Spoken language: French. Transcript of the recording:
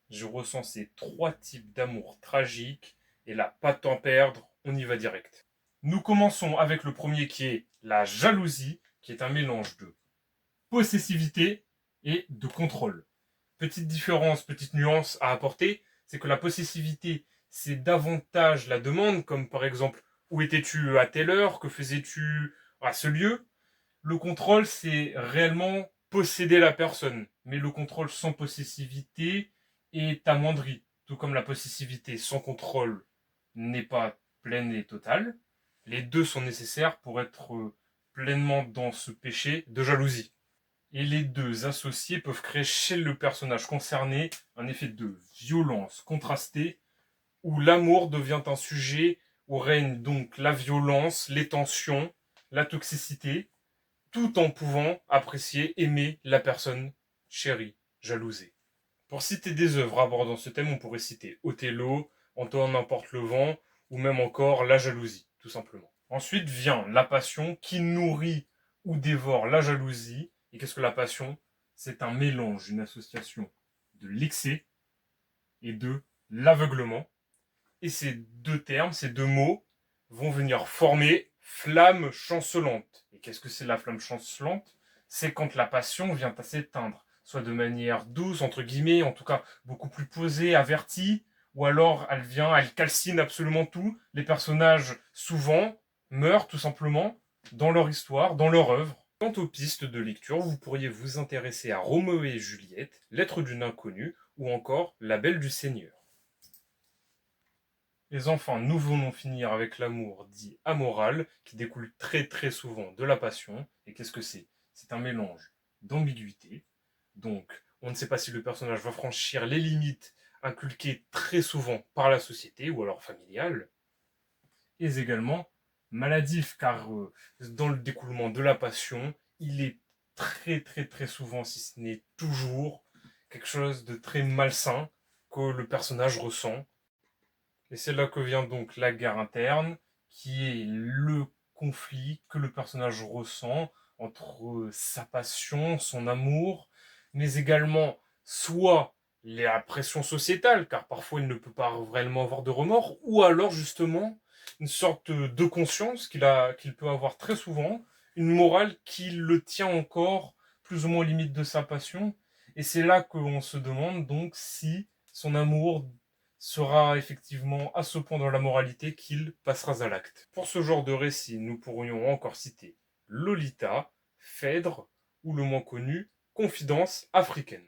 je ressens ces trois types d'amour tragique, et là, pas de temps à perdre, on y va direct. Nous commençons avec le premier qui est la jalousie, qui est un mélange de possessivité et de contrôle. Petite différence, petite nuance à apporter, c'est que la possessivité, c'est davantage la demande, comme par exemple, où étais-tu à telle heure, que faisais-tu à ce lieu. Le contrôle, c'est réellement posséder la personne, mais le contrôle sans possessivité est amoindri, tout comme la possessivité sans contrôle n'est pas pleine et totale. Les deux sont nécessaires pour être pleinement dans ce péché de jalousie. Et les deux associés peuvent créer chez le personnage concerné un effet de violence contrastée où l'amour devient un sujet où règne donc la violence, les tensions, la toxicité, tout en pouvant apprécier, aimer la personne chérie, jalousée. Pour citer des œuvres abordant ce thème, on pourrait citer Othello, Antoine n'importe le vent, ou même encore La jalousie, tout simplement. Ensuite vient la passion qui nourrit ou dévore la jalousie. Et qu'est-ce que la passion? C'est un mélange, une association de l'excès et de l'aveuglement. Et ces deux termes, ces deux mots, vont venir former flamme chancelante. Et qu'est-ce que c'est la flamme chancelante? C'est quand la passion vient à s'éteindre, soit de manière douce, entre guillemets, en tout cas beaucoup plus posée, avertie, ou alors elle calcine absolument tout. Les personnages, souvent, meurent tout simplement dans leur histoire, dans leur œuvre. Quant aux pistes de lecture, vous pourriez vous intéresser à Roméo et Juliette, Lettre d'une inconnue, ou encore La Belle du Seigneur. Et enfin, nous venons finir avec l'amour dit amoral, qui découle très très souvent de la passion. Et qu'est-ce que c'est? C'est un mélange d'ambiguïté. Donc, on ne sait pas si le personnage va franchir les limites inculquées très souvent par la société ou alors familiale. Et également maladif, car dans le découlement de la passion, il est très très très souvent, si ce n'est toujours, quelque chose de très malsain que le personnage ressent. Et c'est là que vient donc la guerre interne, qui est le conflit que le personnage ressent entre sa passion, son amour, mais également soit la pression sociétale, car parfois il ne peut pas réellement avoir de remords, ou alors justement une sorte de conscience qu'il peut avoir très souvent, une morale qui le tient encore plus ou moins aux limites de sa passion. Et c'est là qu'on se demande donc si son amour sera effectivement à ce point dans la moralité qu'il passera à l'acte. Pour ce genre de récit, nous pourrions encore citer Lolita, Phèdre ou le moins connu, Confidence africaine.